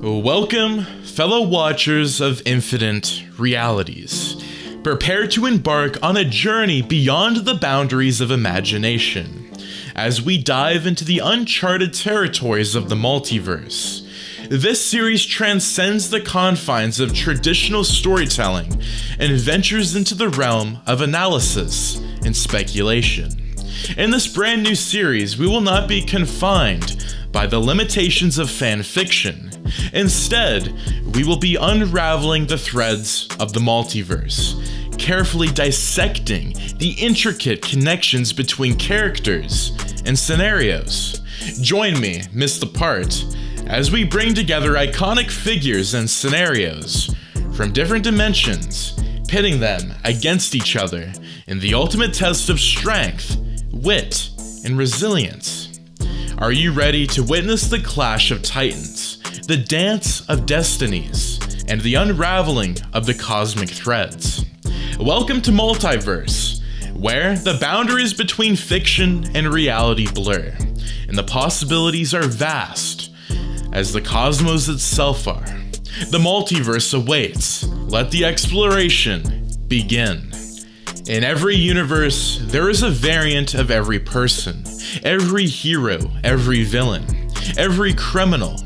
Welcome, fellow watchers of infinite realities. Prepare to embark on a journey beyond the boundaries of imagination, as we dive into the uncharted territories of the multiverse. This series transcends the confines of traditional storytelling and ventures into the realm of analysis and speculation. In this brand new series, we will not be confined by the limitations of fan fiction. Instead, we will be unraveling the threads of the multiverse, carefully dissecting the intricate connections between characters and scenarios. Join me, Miss the Part, as we bring together iconic figures and scenarios from different dimensions, pitting them against each other in the ultimate test of strength, wit, and resilience. Are you ready to witness the clash of titans, the dance of destinies, and the unraveling of the cosmic threads? Welcome to Multiverse, where the boundaries between fiction and reality blur, and the possibilities are vast, as the cosmos itself are. The multiverse awaits. Let the exploration begin. In every universe, there is a variant of every person, every hero, every villain, every criminal.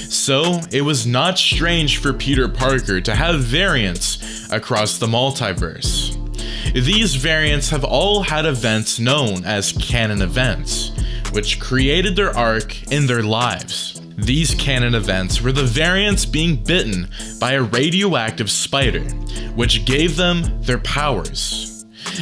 So, it was not strange for Peter Parker to have variants across the multiverse. These variants have all had events known as canon events, which created their arc in their lives. These canon events were the variants being bitten by a radioactive spider, which gave them their powers.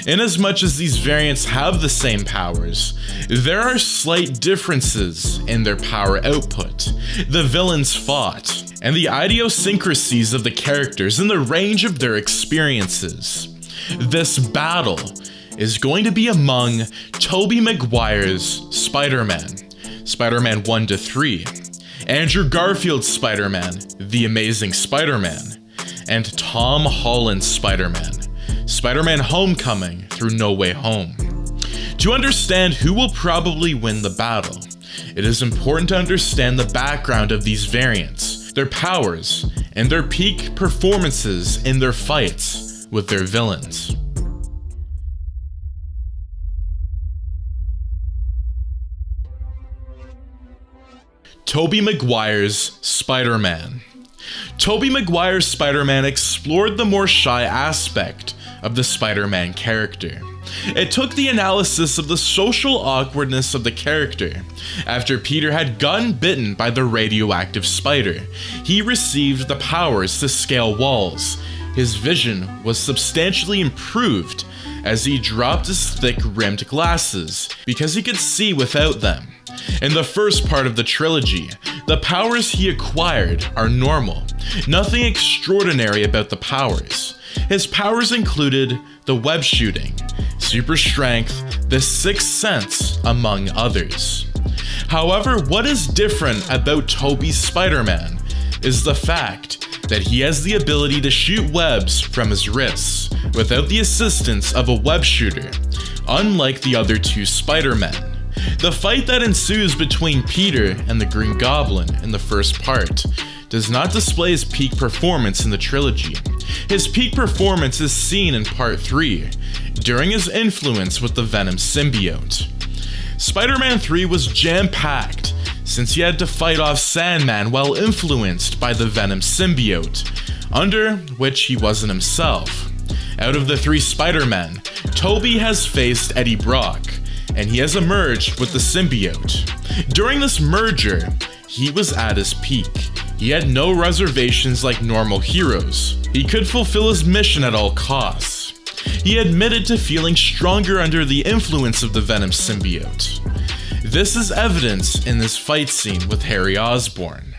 Inasmuch as these variants have the same powers, there are slight differences in their power output, the villains fought, and the idiosyncrasies of the characters and the range of their experiences. This battle is going to be among Tobey Maguire's Spider-Man, Spider-Man 1 to 3, Andrew Garfield's Spider-Man, The Amazing Spider-Man, and Tom Holland's Spider-Man, Spider-Man Homecoming through No Way Home. To understand who will probably win the battle, it is important to understand the background of these variants, their powers, and their peak performances in their fights with their villains. Tobey Maguire's Spider-Man. Tobey Maguire's Spider-Man explored the more shy aspect of the Spider-Man character. It took the analysis of the social awkwardness of the character. After Peter had gotten bitten by the radioactive spider, he received the powers to scale walls. His vision was substantially improved as he dropped his thick-rimmed glasses because he could see without them. In the first part of the trilogy, the powers he acquired are normal. Nothing extraordinary about the powers. His powers included the web shooting, super strength, the sixth sense, among others. However, what is different about Tobey's Spider-Man is the fact that he has the ability to shoot webs from his wrists without the assistance of a web shooter, unlike the other two Spider-Men. The fight that ensues between Peter and the Green Goblin in the first part does not display his peak performance in the trilogy. His peak performance is seen in Part 3, during his influence with the Venom symbiote. Spider-Man 3 was jam-packed, since he had to fight off Sandman while influenced by the Venom symbiote, under which he wasn't himself. Out of the three Spider-Men, Tobey has faced Eddie Brock, and he has emerged with the symbiote. During this merger, he was at his peak. He had no reservations like normal heroes. He could fulfill his mission at all costs. He admitted to feeling stronger under the influence of the Venom symbiote. This is evidenced in this fight scene with Harry Osborn.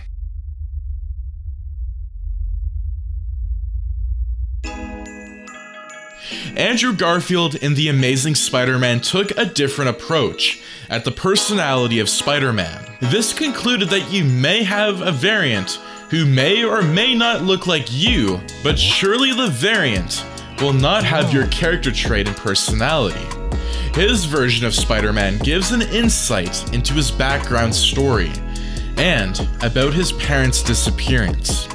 Andrew Garfield in The Amazing Spider-Man took a different approach at the personality of Spider-Man. This concluded that you may have a variant who may or may not look like you, but surely the variant will not have your character trait and personality. His version of Spider-Man gives an insight into his background story, and about his parents' disappearance.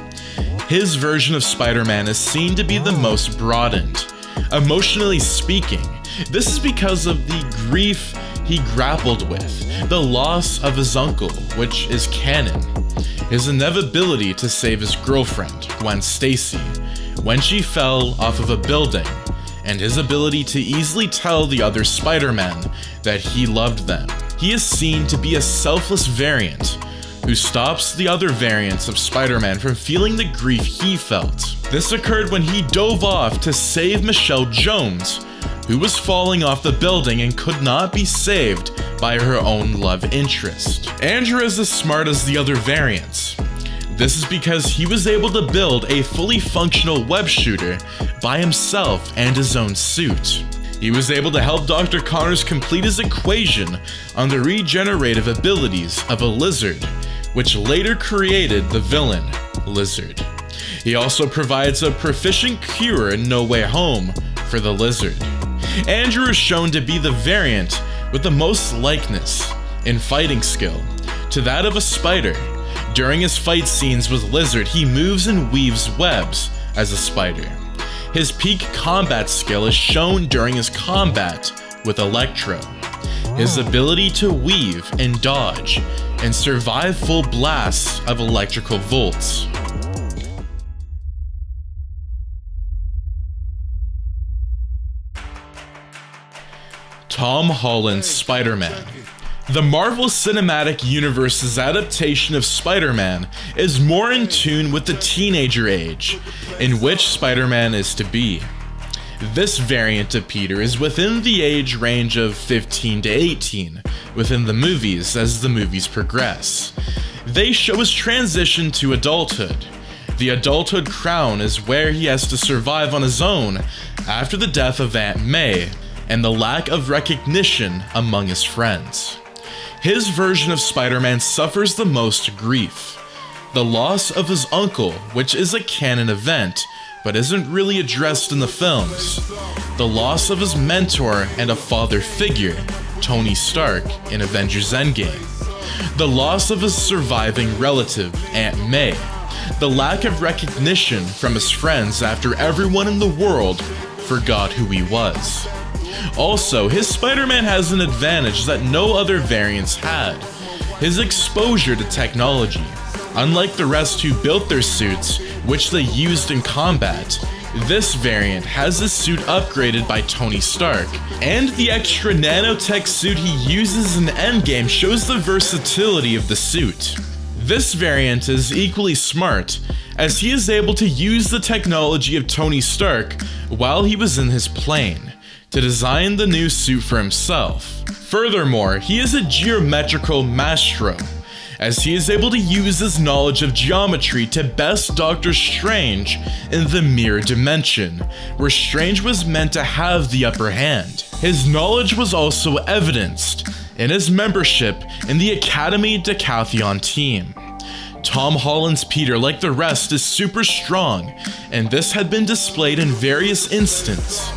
His version of Spider-Man is seen to be the most broadened. Emotionally speaking, this is because of the grief he grappled with, the loss of his uncle, which is canon, his inevitability to save his girlfriend, Gwen Stacy, when she fell off of a building, and his ability to easily tell the other Spider-Man that he loved them. He is seen to be a selfless variant who stops the other variants of Spider-Man from feeling the grief he felt. This occurred when he dove off to save Michelle Jones, who was falling off the building and could not be saved by her own love interest. Andrew is as smart as the other variants. This is because he was able to build a fully functional web shooter by himself and his own suit. He was able to help Dr. Connors complete his equation on the regenerative abilities of a lizard, which later created the villain, Lizard. He also provides a proficient cure in No Way Home for the Lizard. Andrew is shown to be the variant with the most likeness in fighting skill to that of a spider. During his fight scenes with Lizard, he moves and weaves webs as a spider. His peak combat skill is shown during his combat with Electro. His ability to weave and dodge and survive full blasts of electrical volts. Tom Holland's Spider-Man. The Marvel Cinematic Universe's adaptation of Spider-Man is more in tune with the teenager age in which Spider-Man is to be. This variant of Peter is within the age range of 15 to 18 within the movies as the movies progress. They show his transition to adulthood. The adulthood crown is where he has to survive on his own after the death of Aunt May and the lack of recognition among his friends. His version of Spider-Man suffers the most grief. The loss of his uncle, which is a canon event, but isn't really addressed in the films. The loss of his mentor and a father figure, Tony Stark, in Avengers Endgame. The loss of his surviving relative, Aunt May. The lack of recognition from his friends after everyone in the world forgot who he was. Also, his Spider-Man has an advantage that no other variants had: his exposure to technology. Unlike the rest who built their suits, which they used in combat, this variant has his suit upgraded by Tony Stark, and the extra nanotech suit he uses in Endgame shows the versatility of the suit. This variant is equally smart, as he is able to use the technology of Tony Stark while he was in his plane to design the new suit for himself. Furthermore, he is a geometrical maestro, as he is able to use his knowledge of geometry to best Doctor Strange in the mirror dimension, where Strange was meant to have the upper hand. His knowledge was also evidenced in his membership in the Academy Decathlon team. Tom Holland's Peter, like the rest, is super strong, and this had been displayed in various instances.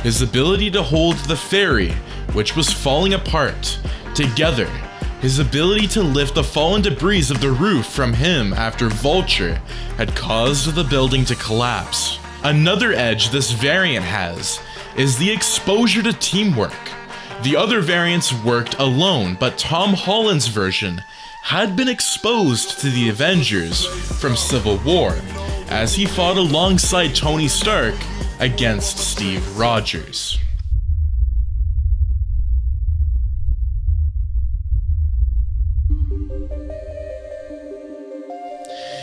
His ability to hold the ferry, which was falling apart, together. His ability to lift the fallen debris of the roof from him after Vulture had caused the building to collapse. Another edge this variant has is the exposure to teamwork. The other variants worked alone, but Tom Holland's version had been exposed to the Avengers from Civil War, as he fought alongside Tony Stark against Steve Rogers.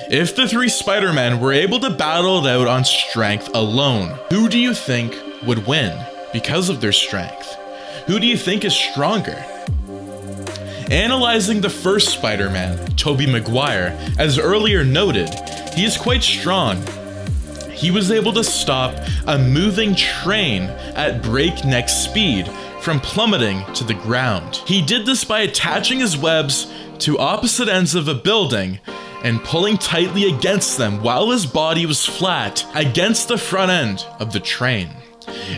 If the three Spider-Men were able to battle it out on strength alone, who do you think would win because of their strength? Who do you think is stronger? Analyzing the first Spider-Man, Tobey Maguire, as earlier noted, he is quite strong. He was able to stop a moving train at breakneck speed from plummeting to the ground. He did this by attaching his webs to opposite ends of a building and pulling tightly against them while his body was flat against the front end of the train.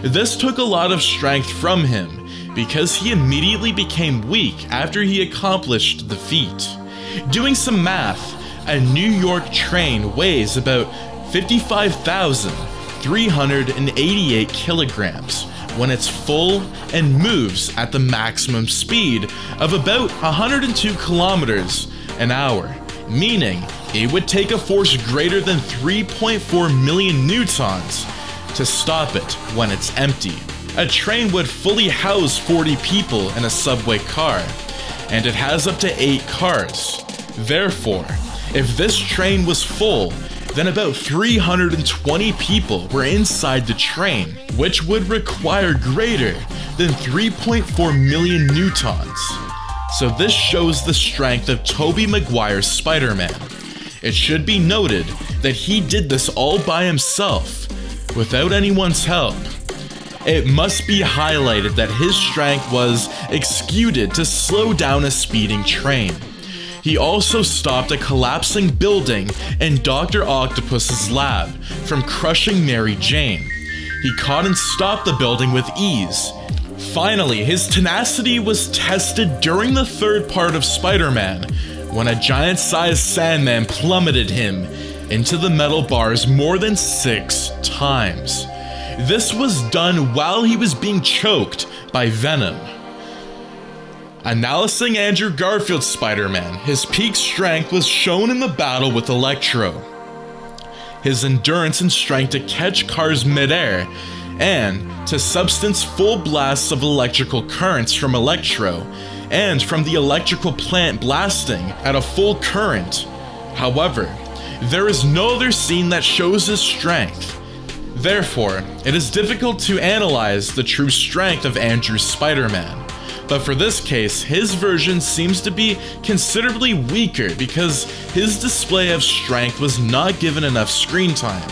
This took a lot of strength from him because he immediately became weak after he accomplished the feat. Doing some math, a New York train weighs about 55,388 kilograms when it's full and moves at the maximum speed of about 102 kilometers an hour, meaning it would take a force greater than 3.4 million newtons to stop it when it's empty. A train would fully house 40 people in a subway car, and it has up to 8 cars. Therefore, if this train was full, then about 320 people were inside the train, which would require greater than 3.4 million newtons. So this shows the strength of Tobey Maguire's Spider-Man. It should be noted that he did this all by himself, without anyone's help. It must be highlighted that his strength was executed to slow down a speeding train. He also stopped a collapsing building in Dr. Octopus's lab from crushing Mary Jane. He caught and stopped the building with ease. Finally, his tenacity was tested during the third part of Spider-Man, when a giant-sized Sandman plummeted him into the metal bars more than 6 times. This was done while he was being choked by Venom. Analyzing Andrew Garfield's Spider-Man, his peak strength was shown in the battle with Electro. His endurance and strength to catch cars midair, and to substance full blasts of electrical currents from Electro, and from the electrical plant blasting at a full current. However, there is no other scene that shows his strength. Therefore, it is difficult to analyze the true strength of Andrew's Spider-Man. But for this case, his version seems to be considerably weaker because his display of strength was not given enough screen time.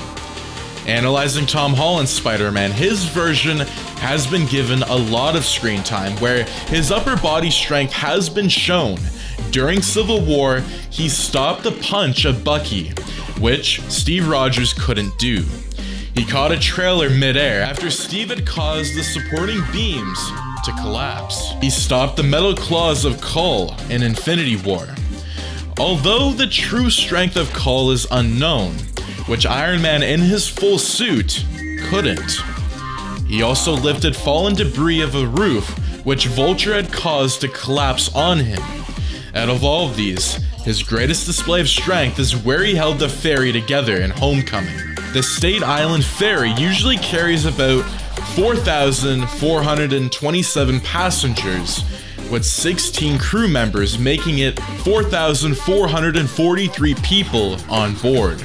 Analyzing Tom Holland's Spider-Man, his version has been given a lot of screen time, where his upper body strength has been shown. During Civil War, he stopped the punch of Bucky, which Steve Rogers couldn't do. He caught a trailer midair after Steve had caused the supporting beams to collapse. He stopped the metal claws of Cull in Infinity War. Although the true strength of Cull is unknown, which Iron Man in his full suit couldn't. He also lifted fallen debris of a roof which Vulture had caused to collapse on him. Out of all of these, his greatest display of strength is where he held the ferry together in Homecoming. The State Island ferry usually carries about 4,427 passengers, with 16 crew members, making it 4,443 people on board.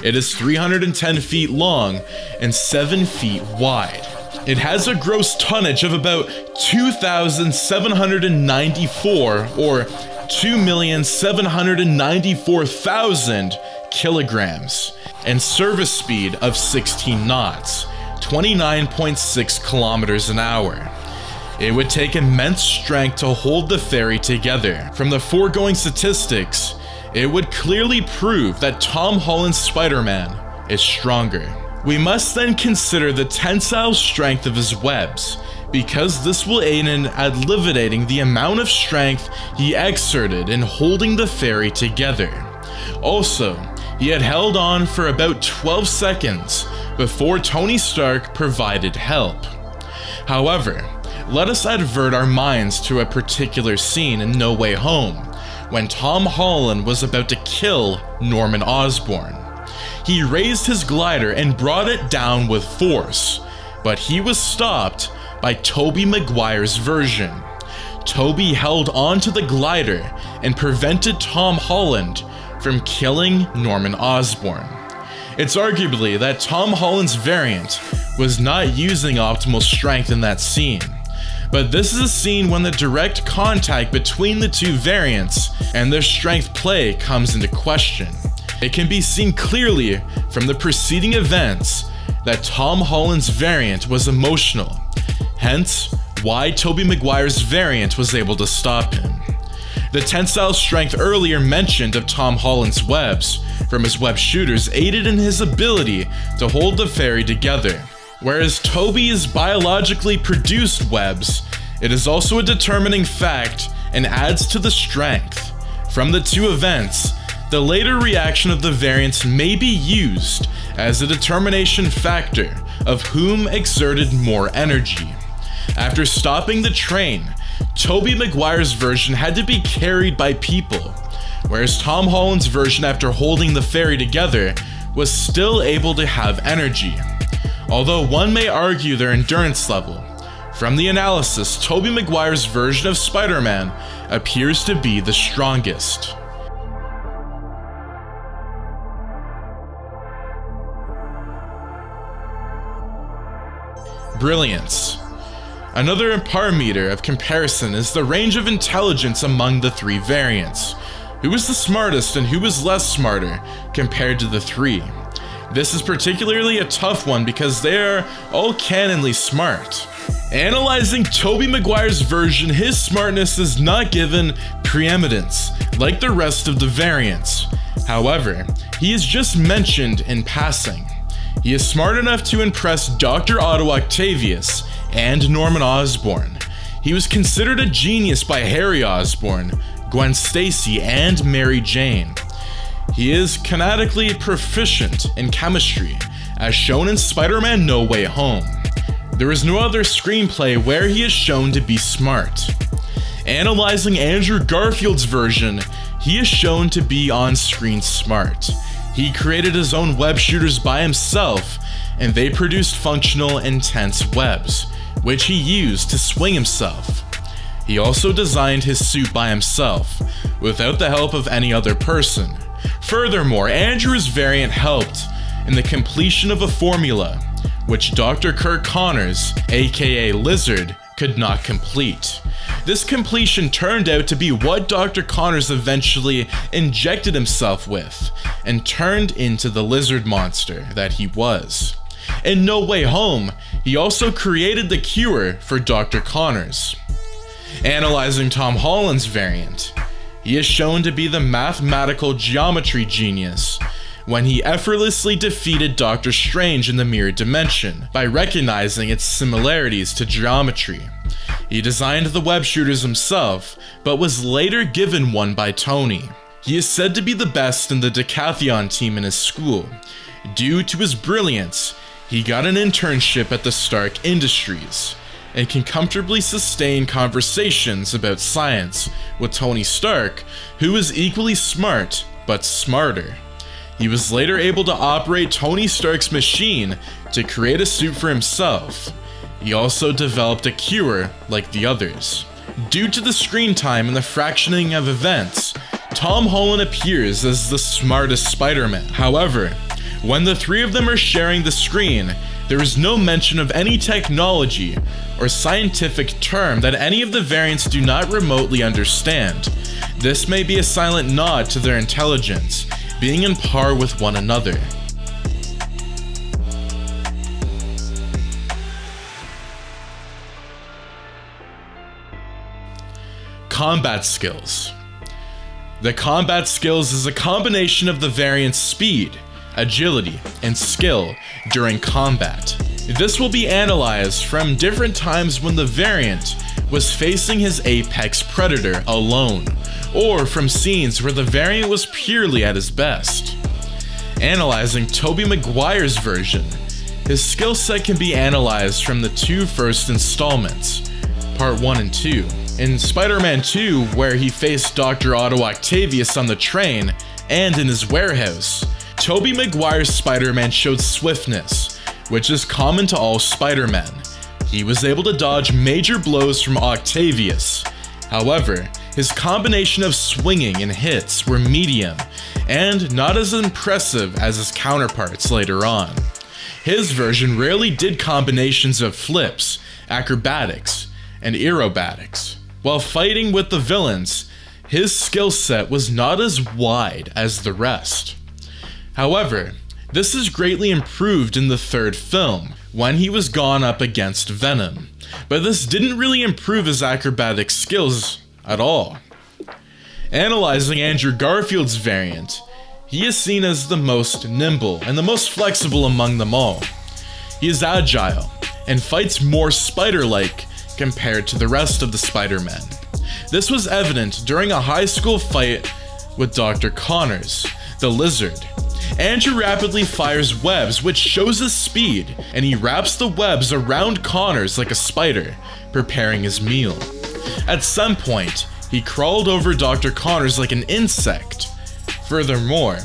It is 310 feet long and 7 feet wide. It has a gross tonnage of about 2,794 or 2,794,000 kilograms and service speed of 16 knots, 29.6 kilometers an hour. It would take immense strength to hold the ferry together. From the foregoing statistics, it would clearly prove that Tom Holland's Spider-Man is stronger. We must then consider the tensile strength of his webs, because this will aid in eliminating the amount of strength he exerted in holding the ferry together. Also, he had held on for about 12 seconds before Tony Stark provided help. However, let us advert our minds to a particular scene in No Way Home, when Tom Holland was about to kill Norman Osborn. He raised his glider and brought it down with force, but he was stopped by Tobey Maguire's version. Tobey held onto the glider and prevented Tom Holland from killing Norman Osborn. It's arguably that Tom Holland's variant was not using optimal strength in that scene, but this is a scene when the direct contact between the two variants and their strength play comes into question. It can be seen clearly from the preceding events that Tom Holland's variant was emotional, hence why Tobey Maguire's variant was able to stop him. The tensile strength earlier mentioned of Tom Holland's webs from his web shooters aided in his ability to hold the ferry together. Whereas Tobey's biologically produced webs, it is also a determining fact and adds to the strength. From the two events, the later reaction of the variants may be used as a determination factor of whom exerted more energy. After stopping the train, Tobey Maguire's version had to be carried by people, whereas Tom Holland's version, after holding the ferry together, was still able to have energy. Although one may argue their endurance level, from the analysis, Tobey Maguire's version of Spider-Man appears to be the strongest. Brilliance. Another parameter of comparison is the range of intelligence among the three variants. Who was the smartest and who was less smarter compared to the three? This is particularly a tough one because they are all canonly smart. Analyzing Tobey Maguire's version, his smartness is not given preeminence like the rest of the variants. However, he is just mentioned in passing. He is smart enough to impress Dr. Otto Octavius and Norman Osborn. He was considered a genius by Harry Osborn, Gwen Stacy, and Mary Jane. He is canonically proficient in chemistry, as shown in Spider-Man No Way Home. There is no other screenplay where he is shown to be smart. Analyzing Andrew Garfield's version, he is shown to be on-screen smart. He created his own web shooters by himself, and they produced functional, intense webs, which he used to swing himself. He also designed his suit by himself, without the help of any other person. Furthermore, Andrew's variant helped in the completion of a formula, which Dr. Kirk Connors, aka Lizard, could not complete. This completion turned out to be what Dr. Connors eventually injected himself with, and turned into the lizard monster that he was. In No Way Home, he also created the cure for Dr. Connors. Analyzing Tom Holland's variant, he is shown to be the mathematical geometry genius when he effortlessly defeated Doctor Strange in the mirror dimension by recognizing its similarities to geometry. He designed the web shooters himself, but was later given one by Tony. He is said to be the best in the decathlon team in his school. Due to his brilliance, he got an internship at the Stark Industries, and can comfortably sustain conversations about science with Tony Stark, who is equally smart, but smarter. He was later able to operate Tony Stark's machine to create a suit for himself. He also developed a cure like the others. Due to the screen time and the fractioning of events, Tom Holland appears as the smartest Spider-Man. However, when the three of them are sharing the screen, there is no mention of any technology or scientific term that any of the variants do not remotely understand. This may be a silent nod to their intelligence, being in par with one another. Combat skills. The combat skills is a combination of the variant's speed, agility, and skill during combat. This will be analyzed from different times when the variant was facing his apex predator alone, or from scenes where the variant was purely at his best. Analyzing Tobey Maguire's version, his skill set can be analyzed from the two first installments, Part 1 and 2. In Spider-Man 2, where he faced Dr. Otto Octavius on the train, and in his warehouse, Tobey Maguire's Spider-Man showed swiftness, which is common to all Spider-Men. He was able to dodge major blows from Octavius. However, his combination of swinging and hits were medium, and not as impressive as his counterparts later on. His version rarely did combinations of flips, acrobatics, and aerobatics. While fighting with the villains, his skill set was not as wide as the rest. However, this is greatly improved in the third film, when he was gone up against Venom, but this didn't really improve his acrobatic skills at all. Analyzing Andrew Garfield's variant, he is seen as the most nimble and the most flexible among them all. He is agile, and fights more spider-like compared to the rest of the Spider-Men. This was evident during a high school fight with Dr. Connors, the lizard. Andrew rapidly fires webs, which shows his speed, and he wraps the webs around Connors like a spider, preparing his meal. At some point, he crawled over Dr. Connors like an insect. Furthermore,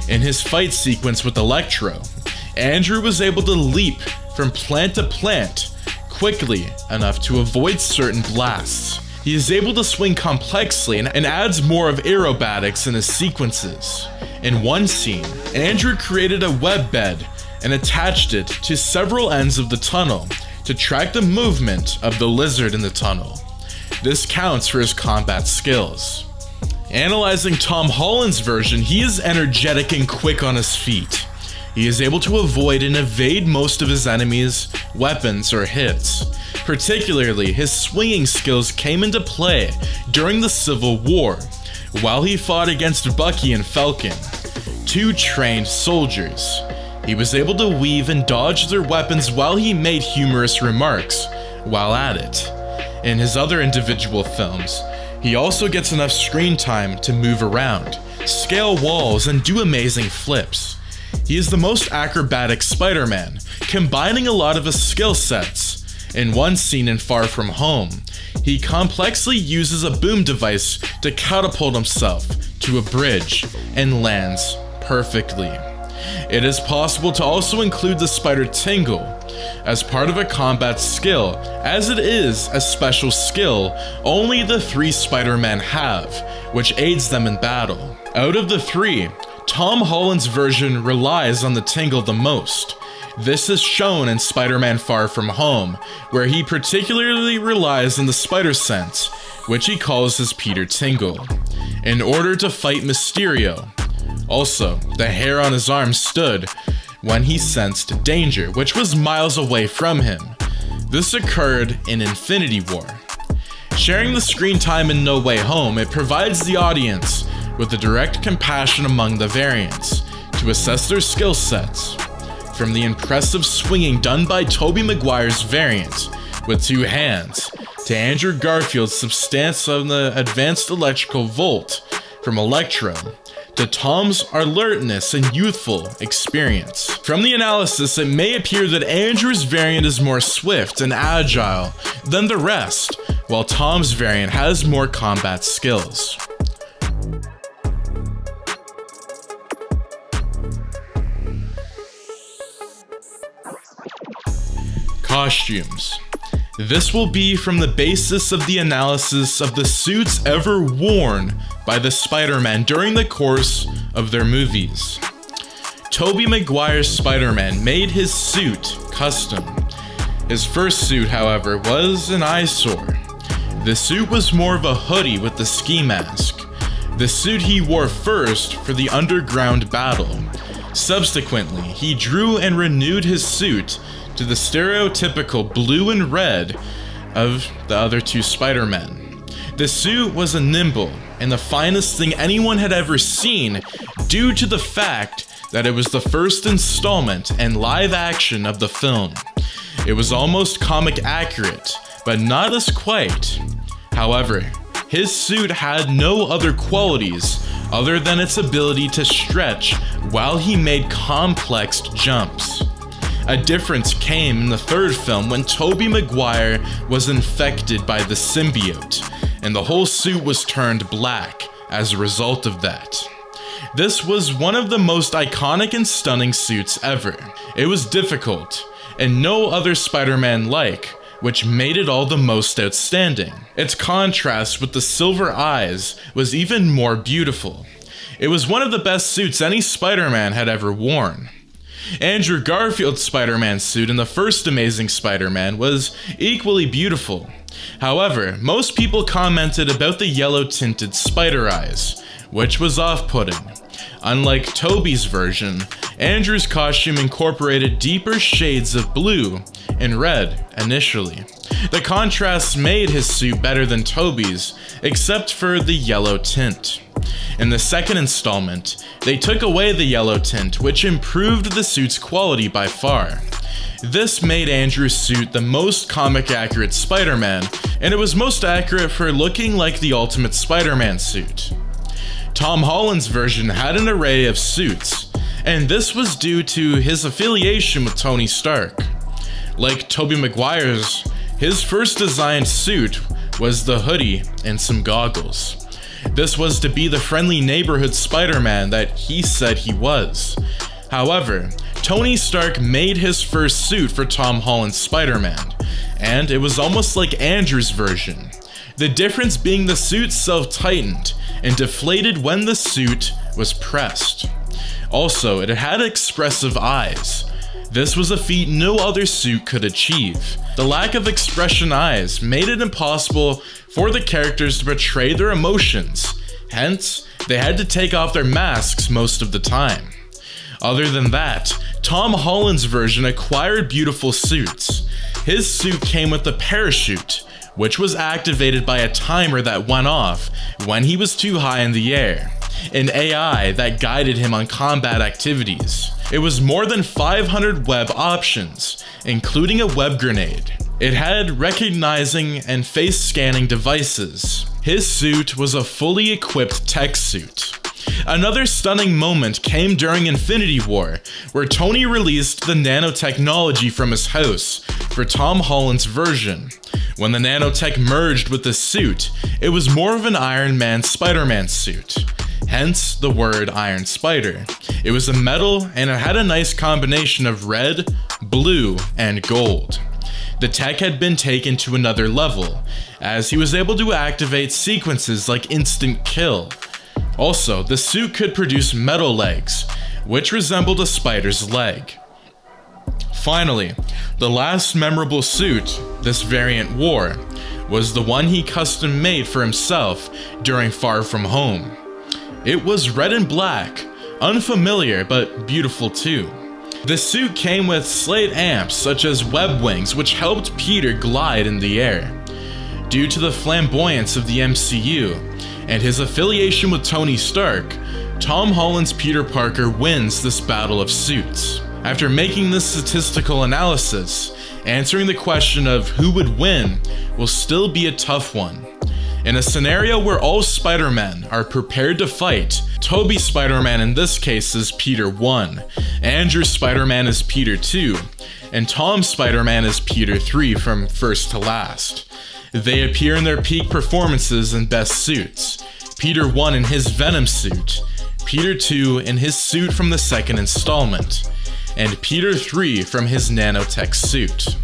in his fight sequence with Electro, Andrew was able to leap from plant to plant quickly enough to avoid certain blasts. He is able to swing complexly and adds more of aerobatics in his sequences. In one scene, Andrew created a web bed and attached it to several ends of the tunnel to track the movement of the lizard in the tunnel. This counts for his combat skills. Analyzing Tom Holland's version, he is energetic and quick on his feet. He is able to avoid and evade most of his enemies, weapons, or hits. Particularly, his swinging skills came into play during the Civil War, while he fought against Bucky and Falcon, two trained soldiers. He was able to weave and dodge their weapons while he made humorous remarks while at it. In his other individual films, he also gets enough screen time to move around, scale walls, and do amazing flips. He is the most acrobatic Spider-Man, combining a lot of his skill sets. In one scene in Far From Home, he complexly uses a boom device to catapult himself to a bridge and lands perfectly. It is possible to also include the spider tingle as part of a combat skill, as it is a special skill only the 3 Spider-Men have, which aids them in battle. Out of the 3, Tom Holland's version relies on the tingle the most. This is shown in Spider-Man Far From Home, where he particularly relies on the spider sense, which he calls his Peter Tingle, in order to fight Mysterio. Also, the hair on his arm stood when he sensed danger, which was miles away from him. This occurred in Infinity War. Sharing the screen time in No Way Home, it provides the audience with a direct comparison among the variants to assess their skill sets. From the impressive swinging done by Tobey Maguire's variant with 2 hands, to Andrew Garfield's substance on the advanced electrical volt from Electro, to Tom's alertness and youthful experience. From the analysis, it may appear that Andrew's variant is more swift and agile than the rest, while Tom's variant has more combat skills. Costumes. This will be from the basis of the analysis of the suits ever worn by the Spider-Man during the course of their movies. Tobey Maguire's Spider-Man made his suit custom. His first suit, however, was an eyesore. The suit was more of a hoodie with the ski mask. The suit he wore first for the underground battle. Subsequently, he drew and renewed his suit to the stereotypical blue and red of the other 2 Spider-Men. The suit was a nimble and the finest thing anyone had ever seen due to the fact that it was the first installment and live action of the film. It was almost comic accurate, but not as quite. However, his suit had no other qualities other than its ability to stretch while he made complex jumps. A difference came in the 3rd film when Tobey Maguire was infected by the symbiote, and the whole suit was turned black as a result of that. This was one of the most iconic and stunning suits ever. It was difficult, and no other Spider-Man-like, which made it all the most outstanding. Its contrast with the silver eyes was even more beautiful. It was one of the best suits any Spider-Man had ever worn. Andrew Garfield's Spider-Man suit in the first Amazing Spider-Man was equally beautiful. However, most people commented about the yellow-tinted spider eyes, which was off-putting. Unlike Tobey's version, Andrew's costume incorporated deeper shades of blue and red initially. The contrast made his suit better than Tobey's, except for the yellow tint. In the second installment, they took away the yellow tint, which improved the suit's quality by far. This made Andrew's suit the most comic-accurate Spider-Man, and it was most accurate for looking like the Ultimate Spider-Man suit. Tom Holland's version had an array of suits, and this was due to his affiliation with Tony Stark. Like Tobey Maguire's, his first designed suit was the hoodie and some goggles. This was to be the friendly neighborhood Spider-Man that he said he was. However, Tony Stark made his first suit for Tom Holland's Spider-Man, and it was almost like Andrew's version. The difference being the suit self-tightened and deflated when the suit was pressed. Also, it had expressive eyes. This was a feat no other suit could achieve. The lack of expression eyes made it impossible for the characters to portray their emotions, hence, they had to take off their masks most of the time. Other than that, Tom Holland's version acquired beautiful suits. His suit came with a parachute, which was activated by a timer that went off when he was too high in the air, an AI that guided him on combat activities. It was more than 500 web options, including a web grenade. It had recognizing and face scanning devices. His suit was a fully equipped tech suit. Another stunning moment came during Infinity War, where Tony released the nanotechnology from his house for Tom Holland's version. When the nanotech merged with the suit, it was more of an Iron Man Spider-Man suit. Hence the word Iron Spider. It was a metal and it had a nice combination of red, blue, and gold. The tech had been taken to another level, as he was able to activate sequences like instant kill. Also, the suit could produce metal legs, which resembled a spider's leg. Finally, the last memorable suit this variant wore was the one he custom made for himself during Far From Home. It was red and black, unfamiliar but beautiful too. The suit came with slight amps such as web wings, which helped Peter glide in the air. Due to the flamboyance of the MCU and his affiliation with Tony Stark, Tom Holland's Peter Parker wins this battle of suits. After making this statistical analysis, answering the question of who would win will still be a tough one. In a scenario where all Spider-Men are prepared to fight, Tobey's Spider-Man in this case is Peter 1, Andrew's Spider-Man is Peter 2, and Tom's Spider-Man is Peter 3 from first to last. They appear in their peak performances and best suits. Peter 1 in his Venom suit, Peter 2 in his suit from the second installment, and Peter 3 from his nanotech suit.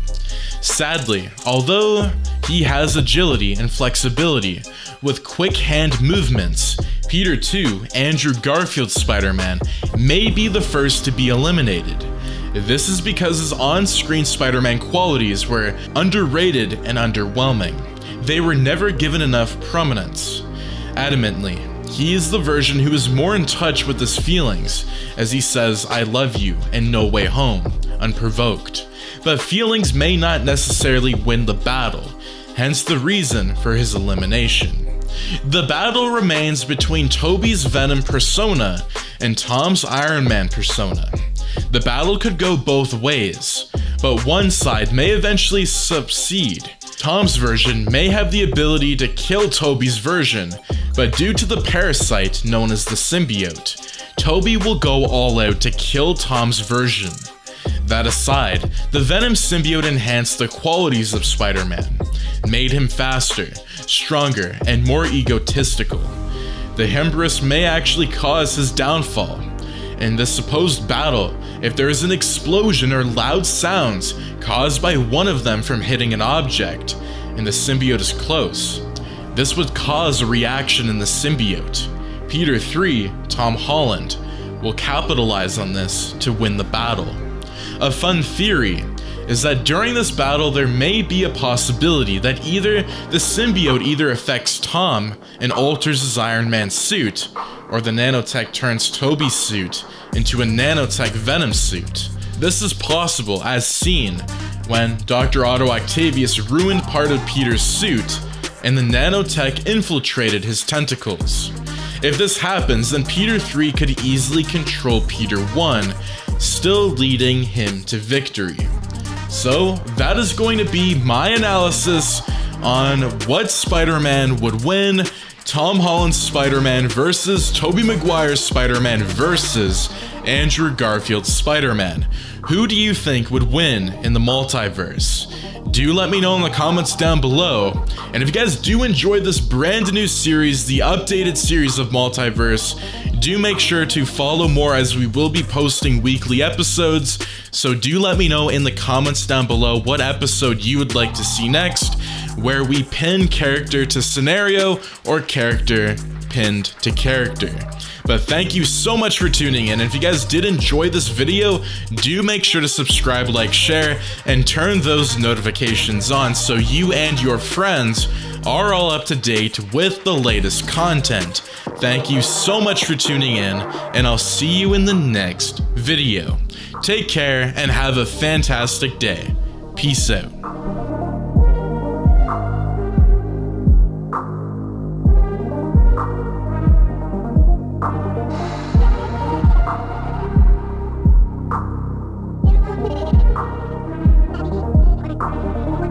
Sadly, although he has agility and flexibility with quick hand movements, Peter 2, Andrew Garfield's Spider-Man, may be the first to be eliminated. This is because his on-screen Spider-Man qualities were underrated and underwhelming. They were never given enough prominence. Adamantly, he is the version who is more in touch with his feelings, as he says "I love you" and "No Way Home," unprovoked. But feelings may not necessarily win the battle, hence the reason for his elimination. The battle remains between Tobey's Venom persona and Tom's Iron Man persona. The battle could go both ways, but one side may eventually succeed. Tom's version may have the ability to kill Tobey's version, but due to the parasite known as the symbiote, Tobey will go all out to kill Tom's version. That aside, the Venom symbiote enhanced the qualities of Spider-Man, made him faster, stronger, and more egotistical. The hubris may actually cause his downfall. In this supposed battle, if there is an explosion or loud sounds caused by one of them from hitting an object, and the symbiote is close, this would cause a reaction in the symbiote. Peter 3, Tom Holland, will capitalize on this to win the battle. A fun theory is that during this battle there may be a possibility that either the symbiote either affects Tom and alters his Iron Man suit, or the nanotech turns Tobey's suit into a nanotech Venom suit. This is possible as seen when Dr. Otto Octavius ruined part of Peter's suit and the nanotech infiltrated his tentacles. If this happens, then Peter 3 could easily control Peter 1, still leading him to victory. So that is going to be my analysis on what Spider-Man would win: Tom Holland's Spider-Man versus Tobey Maguire's Spider-Man versus Andrew Garfield's Spider-Man. Who do you think would win in the multiverse? Do let me know in the comments down below. And if you guys do enjoy this brand new series, the updated series of Multiverse, do make sure to follow more as we will be posting weekly episodes. So do let me know in the comments down below what episode you would like to see next, where we pin character to scenario or character pinned to character. But thank you so much for tuning in. If you guys did enjoy this video, do make sure to subscribe, like, share, and turn those notifications on so you and your friends are all up to date with the latest content. Thank you so much for tuning in, and I'll see you in the next video. Take care and have a fantastic day. Peace out. What?